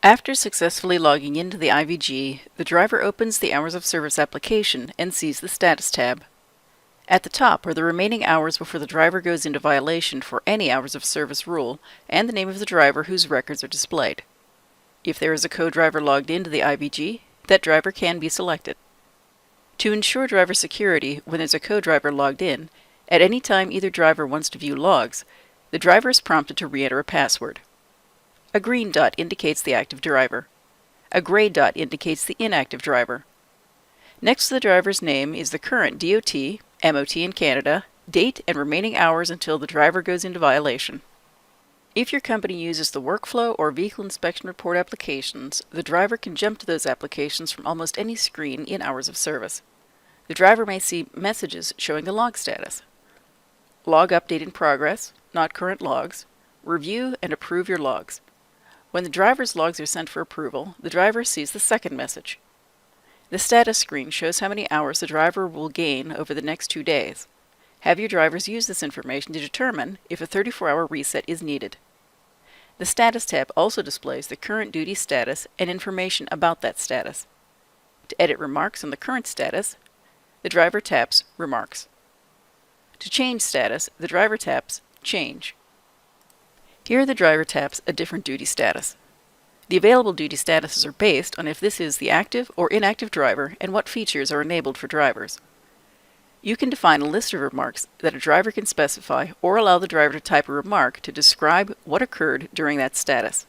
After successfully logging into the IVG, the driver opens the Hours of Service application and sees the Status tab. At the top are the remaining hours before the driver goes into violation for any Hours of Service rule and the name of the driver whose records are displayed. If there is a co-driver logged into the IVG, that driver can be selected. To ensure driver security when there's a co-driver logged in, at any time either driver wants to view logs, the driver is prompted to re-enter a password. A green dot indicates the active driver. A gray dot indicates the inactive driver. Next to the driver's name is the current DOT, MOT in Canada, date and remaining hours until the driver goes into violation. If your company uses the workflow or vehicle inspection report applications, the driver can jump to those applications from almost any screen in Hours of Service. The driver may see messages showing the log status. Log update in progress, not current logs. Review and approve your logs. When the driver's logs are sent for approval, the driver sees the second message. The status screen shows how many hours the driver will gain over the next 2 days. Have your drivers use this information to determine if a 34-hour reset is needed. The Status tab also displays the current duty status and information about that status. To edit remarks on the current status, the driver taps Remarks. To change status, the driver taps Change. Here the driver taps a different duty status. The available duty statuses are based on if this is the active or inactive driver and what features are enabled for drivers. You can define a list of remarks that a driver can specify or allow the driver to type a remark to describe what occurred during that status.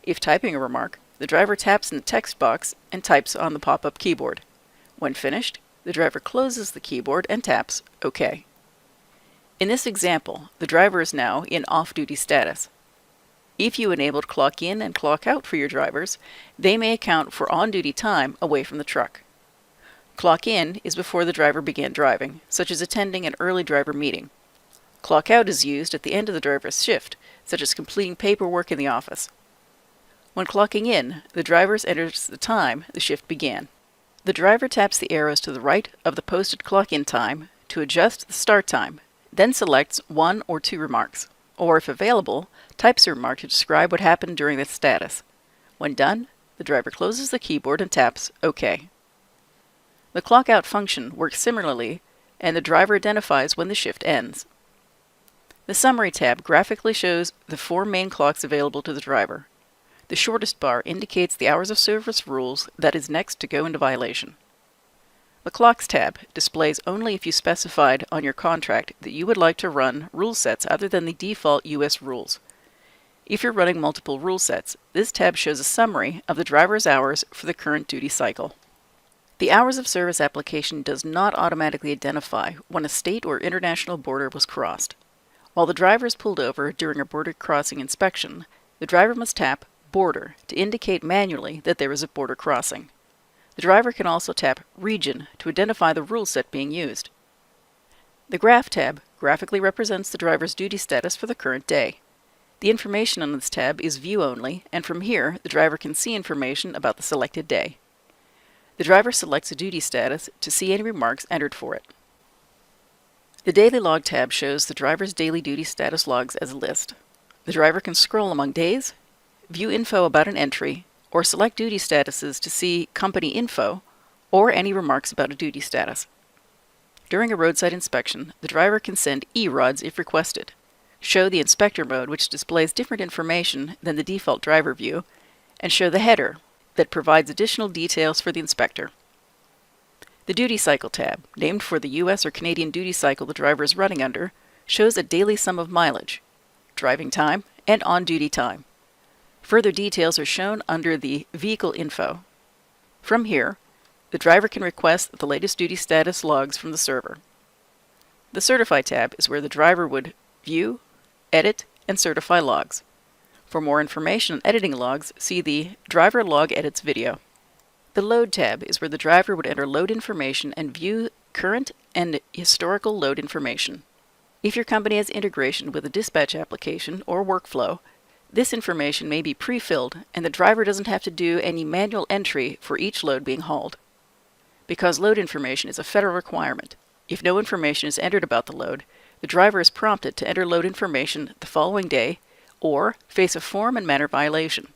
If typing a remark, the driver taps in the text box and types on the pop-up keyboard. When finished, the driver closes the keyboard and taps OK. In this example, the driver is now in off-duty status. If you enabled clock in and clock out for your drivers, they may account for on-duty time away from the truck. Clock in is before the driver began driving, such as attending an early driver meeting. Clock out is used at the end of the driver's shift, such as completing paperwork in the office. When clocking in, the driver enters the time the shift began. The driver taps the arrows to the right of the posted clock-in time to adjust the start time, then selects 1 or 2 remarks, or if available, types a remark to describe what happened during the status. When done, the driver closes the keyboard and taps OK. The clock out function works similarly, and the driver identifies when the shift ends. The Summary tab graphically shows the 4 main clocks available to the driver. The shortest bar indicates the Hours of Service rules that is next to go into violation. The Clocks tab displays only if you specified on your contract that you would like to run rule sets other than the default US rules. If you're running multiple rule sets, this tab shows a summary of the driver's hours for the current duty cycle. The Hours of Service application does not automatically identify when a state or international border was crossed. While the driver is pulled over during a border crossing inspection, the driver must tap Border to indicate manually that there is a border crossing. The driver can also tap Region to identify the rule set being used. The Graph tab graphically represents the driver's duty status for the current day. The information on this tab is view only, and from here the driver can see information about the selected day. The driver selects a duty status to see any remarks entered for it. The Daily Log tab shows the driver's daily duty status logs as a list. The driver can scroll among days, view info about an entry, or select duty statuses to see company info or any remarks about a duty status. During a roadside inspection, the driver can send e-rods if requested, show the inspector mode which displays different information than the default driver view, and show the header that provides additional details for the inspector. The Duty Cycle tab, named for the US or Canadian duty cycle the driver is running under, shows a daily sum of mileage, driving time, and on-duty time. Further details are shown under the Vehicle Info. From here, the driver can request the latest duty status logs from the server. The Certify tab is where the driver would view, edit, and certify logs. For more information on editing logs, see the Driver Log Edits video. The Load tab is where the driver would enter load information and view current and historical load information. If your company has integration with a dispatch application or workflow, this information may be pre-filled and the driver doesn't have to do any manual entry for each load being hauled. Because load information is a federal requirement, if no information is entered about the load, the driver is prompted to enter load information the following day or face a form and manner violation.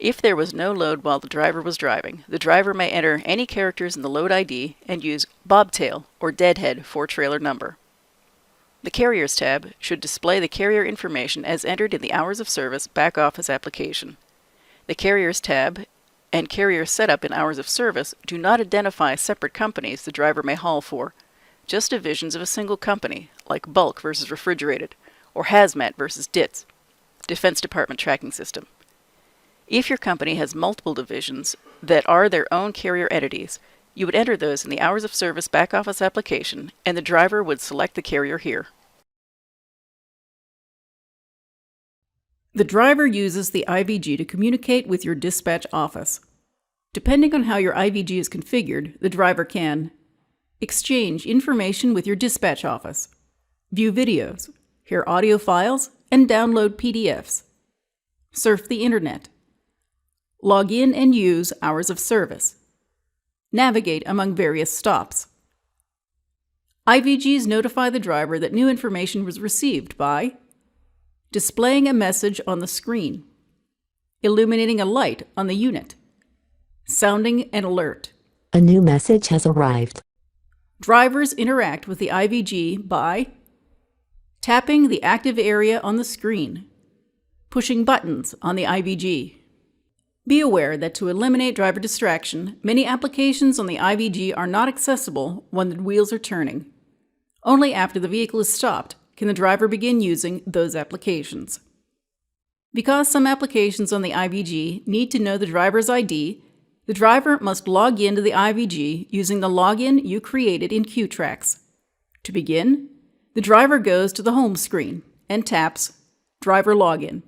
If there was no load while the driver was driving, the driver may enter any characters in the load ID and use bobtail or deadhead for trailer number. The Carriers tab should display the carrier information as entered in the Hours of Service back office application. The Carriers tab and Carrier Setup in Hours of Service do not identify separate companies the driver may haul for, just divisions of a single company, like bulk versus refrigerated, or hazmat versus DITS, Defense Department Tracking System. If your company has multiple divisions that are their own carrier entities, you would enter those in the Hours of Service back office application, and the driver would select the carrier here. The driver uses the IVG to communicate with your dispatch office. Depending on how your IVG is configured, the driver can exchange information with your dispatch office, view videos, hear audio files, and download PDFs, surf the internet, log in and use Hours of Service, navigate among various stops. IVGs notify the driver that new information was received by displaying a message on the screen, illuminating a light on the unit, sounding an alert. A new message has arrived. Drivers interact with the IVG by tapping the active area on the screen, pushing buttons on the IVG. Be aware that to eliminate driver distraction, many applications on the IVG are not accessible when the wheels are turning. Only after the vehicle is stopped can the driver begin using those applications. Because some applications on the IVG need to know the driver's ID, the driver must log into the IVG using the login you created in Qtrax. To begin, the driver goes to the home screen and taps Driver Login.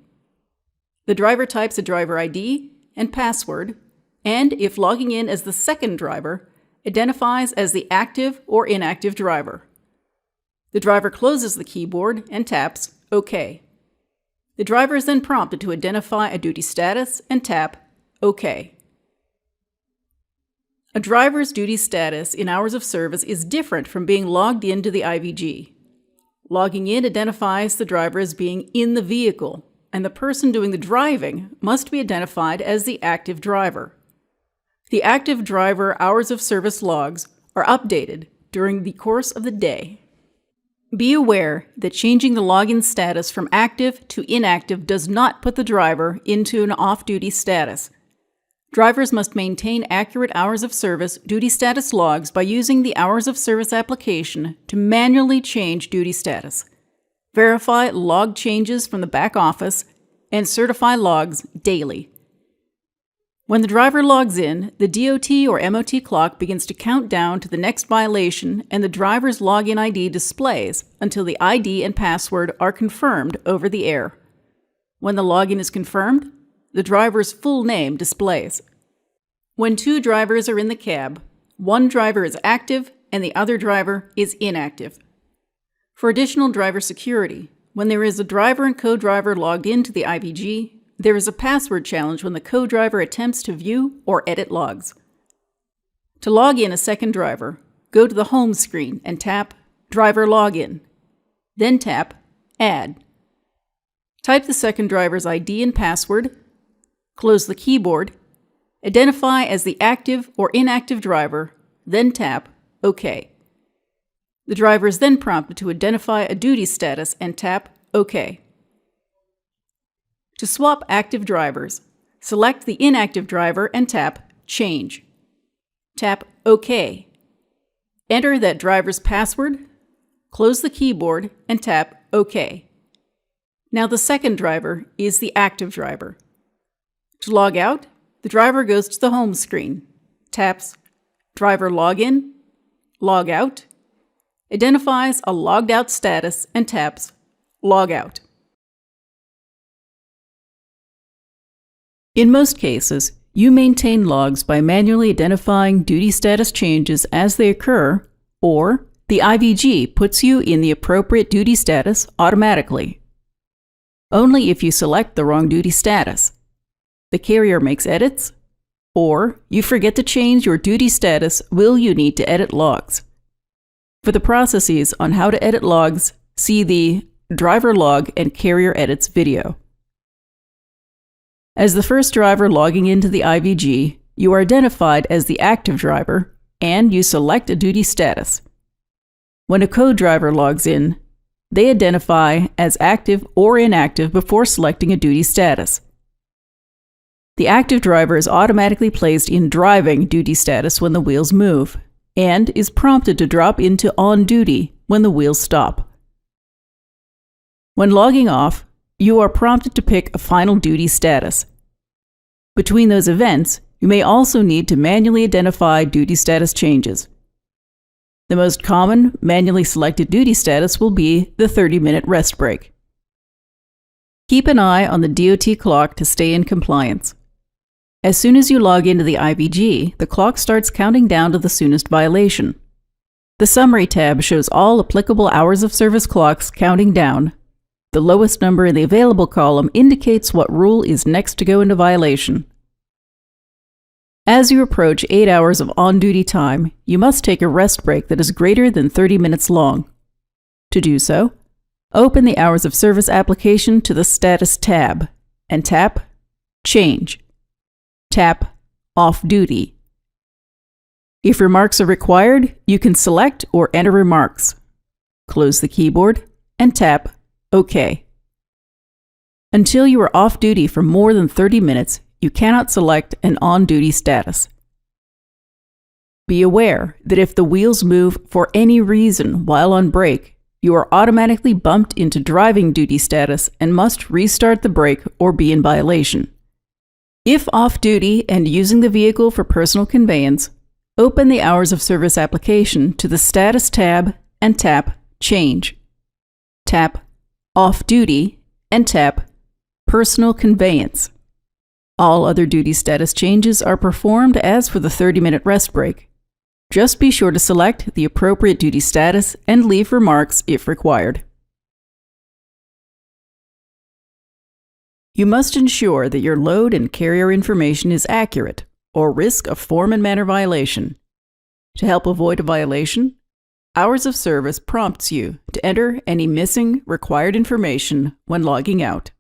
The driver types a driver ID and password, and if logging in as the second driver, identifies as the active or inactive driver. The driver closes the keyboard and taps OK. The driver is then prompted to identify a duty status and tap OK. A driver's duty status in Hours of Service is different from being logged into the IVG. Logging in identifies the driver as being in the vehicle, and the person doing the driving must be identified as the active driver. The active driver Hours of Service logs are updated during the course of the day. Be aware that changing the login status from active to inactive does not put the driver into an off-duty status. Drivers must maintain accurate Hours of Service duty status logs by using the Hours of Service application to manually change duty status. Verify log changes from the back office, and certify logs daily. When the driver logs in, the DOT or MOT clock begins to count down to the next violation, and the driver's login ID displays until the ID and password are confirmed over the air. When the login is confirmed, the driver's full name displays. When two drivers are in the cab, one driver is active and the other driver is inactive. For additional driver security, when there is a driver and co-driver logged into the IVG, there is a password challenge when the co-driver attempts to view or edit logs. To log in a second driver, go to the home screen and tap Driver Login. Then tap Add. Type the second driver's ID and password, close the keyboard, identify as the active or inactive driver, then tap OK. The driver is then prompted to identify a duty status and tap OK. To swap active drivers, select the inactive driver and tap Change. Tap OK. Enter that driver's password, close the keyboard, and tap OK. Now the second driver is the active driver. To log out, the driver goes to the home screen, taps Driver Login, Log Out, identifies a logged out status, and taps Log Out. In most cases, you maintain logs by manually identifying duty status changes as they occur, or the IVG puts you in the appropriate duty status automatically. Only if you select the wrong duty status, the carrier makes edits, or you forget to change your duty status will you need to edit logs. For the processes on how to edit logs, see the Driver Log and Carrier Edits video. As the first driver logging into the IVG, you are identified as the active driver, and you select a duty status. When a co-driver logs in, they identify as active or inactive before selecting a duty status. The active driver is automatically placed in driving duty status when the wheels move, and is prompted to drop into on duty when the wheels stop. When logging off, you are prompted to pick a final duty status. Between those events, you may also need to manually identify duty status changes. The most common manually selected duty status will be the 30-minute rest break. Keep an eye on the DOT clock to stay in compliance. As soon as you log into the IVG, the clock starts counting down to the soonest violation. The Summary tab shows all applicable hours of service clocks counting down. The lowest number in the available column indicates what rule is next to go into violation. As you approach 8 hours of on-duty time, you must take a rest break that is greater than 30 minutes long. To do so, open the Hours of Service application to the Status tab and tap Change. Tap Off Duty. If remarks are required, you can select or enter remarks. Close the keyboard and tap OK. Until you are off duty for more than 30 minutes, you cannot select an on-duty status. Be aware that if the wheels move for any reason while on break, you are automatically bumped into driving duty status and must restart the brake or be in violation. If off-duty and using the vehicle for personal conveyance, open the Hours of Service application to the Status tab and tap Change. Tap Off-Duty and tap Personal Conveyance. All other duty status changes are performed as for the 30-minute rest break. Just be sure to select the appropriate duty status and leave remarks if required. You must ensure that your load and carrier information is accurate, or risk a form and manner violation. To help avoid a violation, Hours of Service prompts you to enter any missing required information when logging out.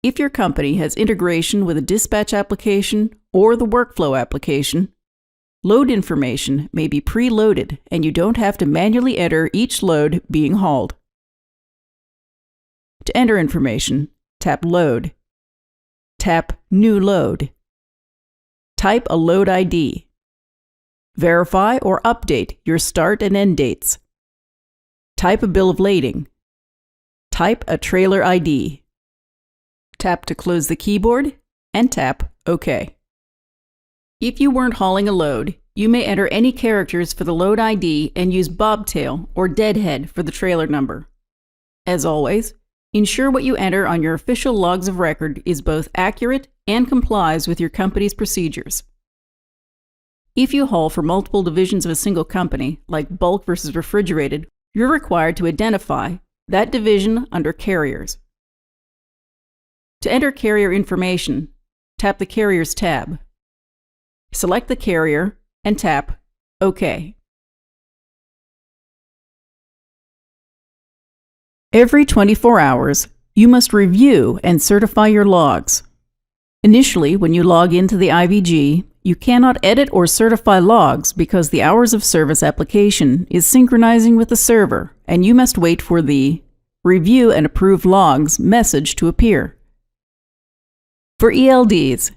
If your company has integration with a dispatch application or the workflow application, load information may be preloaded and you don't have to manually enter each load being hauled. To enter information, tap Load. Tap New Load. Type a load ID. Verify or update your start and end dates. Type a bill of lading. Type a trailer ID. Tap to close the keyboard and tap OK. If you weren't hauling a load, you may enter any characters for the load ID and use bobtail or deadhead for the trailer number. As always, ensure what you enter on your official logs of record is both accurate and complies with your company's procedures. If you haul for multiple divisions of a single company, like bulk versus refrigerated, you're required to identify that division under Carriers. To enter carrier information, tap the Carriers tab. Select the carrier and tap OK. Every 24 hours, you must review and certify your logs. Initially, when you log into the IVG, you cannot edit or certify logs because the Hours of Service application is synchronizing with the server, and you must wait for the Review and Approve Logs message to appear. For ELDs,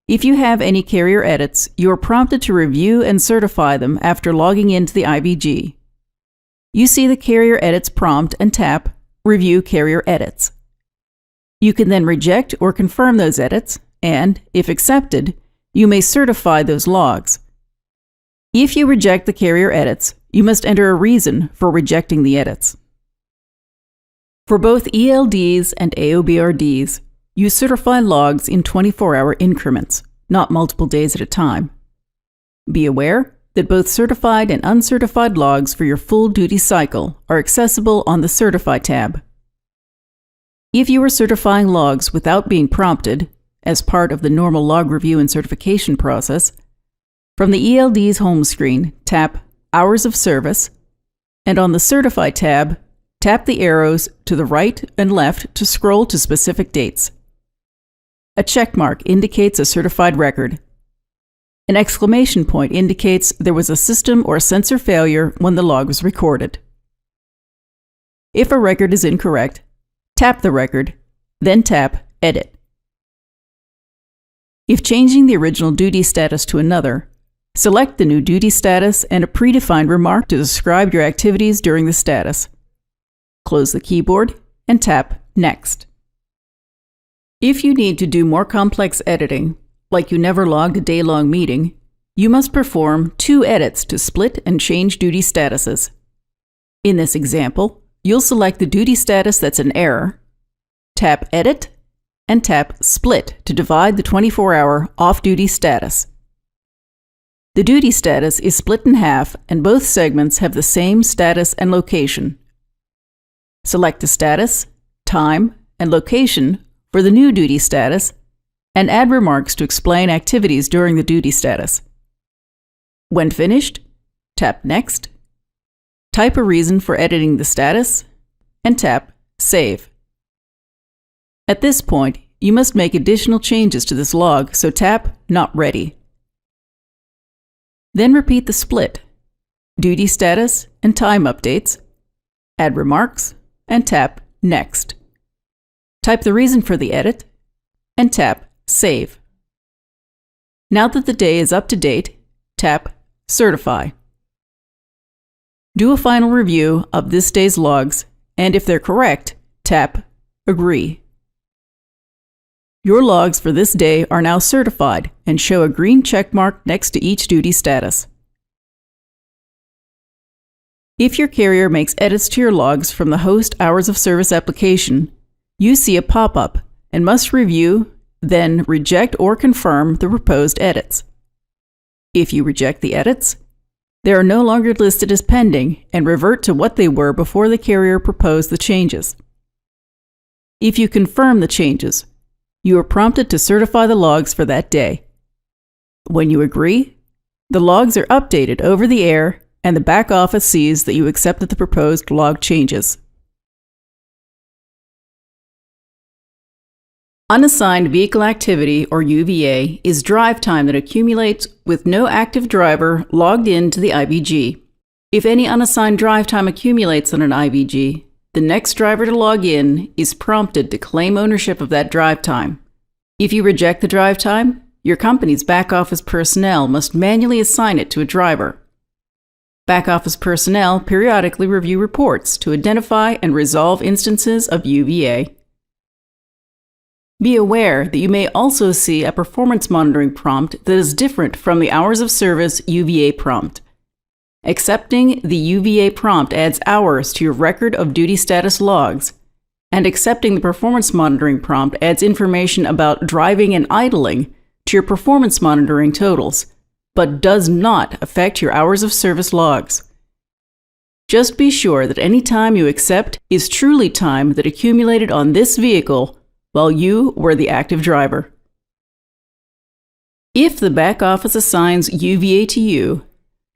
if you have any carrier edits, you are prompted to review and certify them after logging into the IVG. You see the Carrier Edits prompt and tap Review Carrier Edits. You can then reject or confirm those edits, and, if accepted, you may certify those logs. If you reject the carrier edits, you must enter a reason for rejecting the edits. For both ELDs and AOBRDs, you certify logs in 24-hour increments, not multiple days at a time. Be aware that both certified and uncertified logs for your full duty cycle are accessible on the Certify tab. If you are certifying logs without being prompted, as part of the normal log review and certification process, from the ELD's home screen, tap Hours of Service, and on the Certify tab, tap the arrows to the right and left to scroll to specific dates. A check mark indicates a certified record. An exclamation point indicates there was a system or sensor failure when the log was recorded. If a record is incorrect, tap the record, then tap Edit. If changing the original duty status to another, select the new duty status and a predefined remark to describe your activities during the status. Close the keyboard and tap Next. If you need to do more complex editing, like you never logged a day-long meeting, you must perform 2 edits to split and change duty statuses. In this example, you'll select the duty status that's an error, tap Edit, and tap Split to divide the 24-hour off-duty status. The duty status is split in half and both segments have the same status and location. Select the status, time, and location for the new duty status and add remarks to explain activities during the duty status. When finished, tap Next, type a reason for editing the status, and tap Save. At this point, you must make additional changes to this log, so tap Not Ready. Then repeat the split, duty status and time updates, add remarks, and tap Next. Type the reason for the edit, and tap Save. Now that the day is up to date, tap Certify. Do a final review of this day's logs, and if they're correct, tap Agree. Your logs for this day are now certified and show a green check mark next to each duty status. If your carrier makes edits to your logs from the host hours of service application, you see a pop-up and must review, then reject or confirm the proposed edits. If you reject the edits, they are no longer listed as pending and revert to what they were before the carrier proposed the changes. If you confirm the changes, you are prompted to certify the logs for that day. When you agree, the logs are updated over the air and the back office sees that you accepted the proposed log changes. Unassigned vehicle activity, or UVA, is drive time that accumulates with no active driver logged in to the IVG. If any unassigned drive time accumulates on an IVG, the next driver to log in is prompted to claim ownership of that drive time. If you reject the drive time, your company's back office personnel must manually assign it to a driver. Back office personnel periodically review reports to identify and resolve instances of UVA. Be aware that you may also see a performance monitoring prompt that is different from the hours of service UVA prompt. Accepting the UVA prompt adds hours to your record of duty status logs, and accepting the performance monitoring prompt adds information about driving and idling to your performance monitoring totals, but does not affect your hours of service logs. Just be sure that any time you accept is truly time that accumulated on this vehicle while you were the active driver. If the back office assigns UVA to you,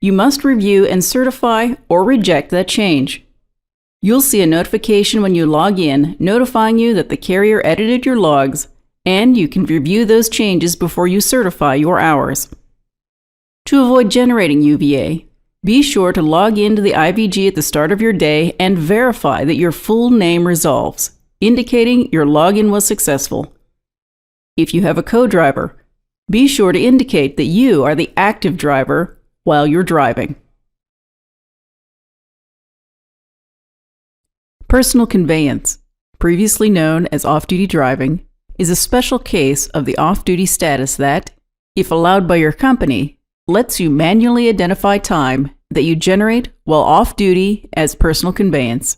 you must review and certify or reject that change. You'll see a notification when you log in notifying you that the carrier edited your logs, and you can review those changes before you certify your hours. To avoid generating UVA, be sure to log into the IVG at the start of your day and verify that your full name resolves, indicating your login was successful. If you have a co-driver, be sure to indicate that you are the active driver while you're driving. Personal conveyance, previously known as off-duty driving, is a special case of the off-duty status that, if allowed by your company, lets you manually identify time that you generate while off-duty as personal conveyance.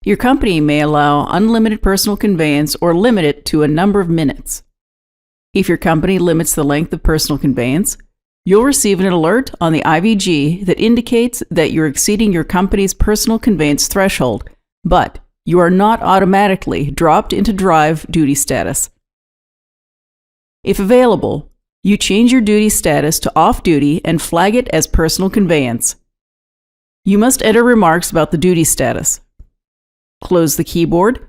Your company may allow unlimited personal conveyance or limit it to a number of minutes. If your company limits the length of personal conveyance, you'll receive an alert on the IVG that indicates that you're exceeding your company's personal conveyance threshold, but you are not automatically dropped into drive duty status. If available, you change your duty status to off-duty and flag it as personal conveyance. You must enter remarks about the duty status. Close the keyboard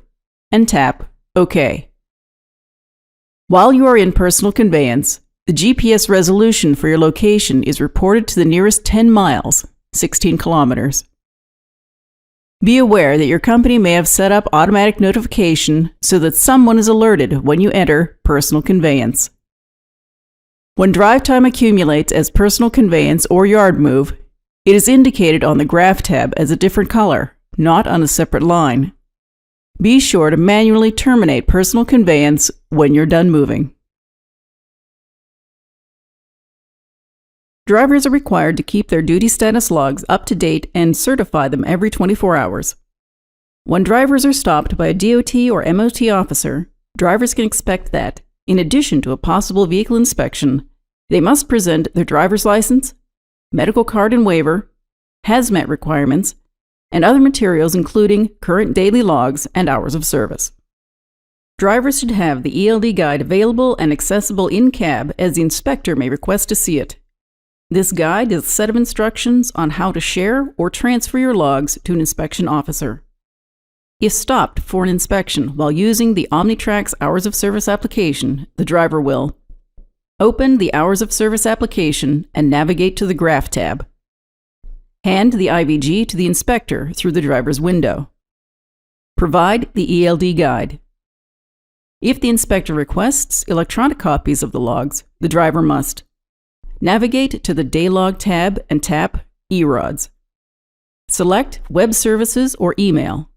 and tap OK. While you are in personal conveyance, the GPS resolution for your location is reported to the nearest 10 miles, 16 kilometers. Be aware that your company may have set up automatic notification so that someone is alerted when you enter personal conveyance. When drive time accumulates as personal conveyance or yard move, it is indicated on the graph tab as a different color, not on a separate line. Be sure to manually terminate personal conveyance when you're done moving. Drivers are required to keep their duty status logs up to date and certify them every 24 hours. When drivers are stopped by a DOT or MOT officer, drivers can expect that, in addition to a possible vehicle inspection, they must present their driver's license, medical card and waiver, hazmat requirements, and other materials including current daily logs and hours of service. Drivers should have the ELD guide available and accessible in cab, as the inspector may request to see it. This guide is a set of instructions on how to share or transfer your logs to an inspection officer. If stopped for an inspection while using the Omnitrac's Hours of Service application, the driver will open the Hours of Service application and navigate to the Graph tab. Hand the IVG to the inspector through the driver's window. Provide the ELD guide. If the inspector requests electronic copies of the logs, the driver must navigate to the Daylog tab and tap eRods. Select Web Services or Email.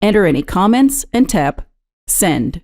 Enter any comments and tap Send.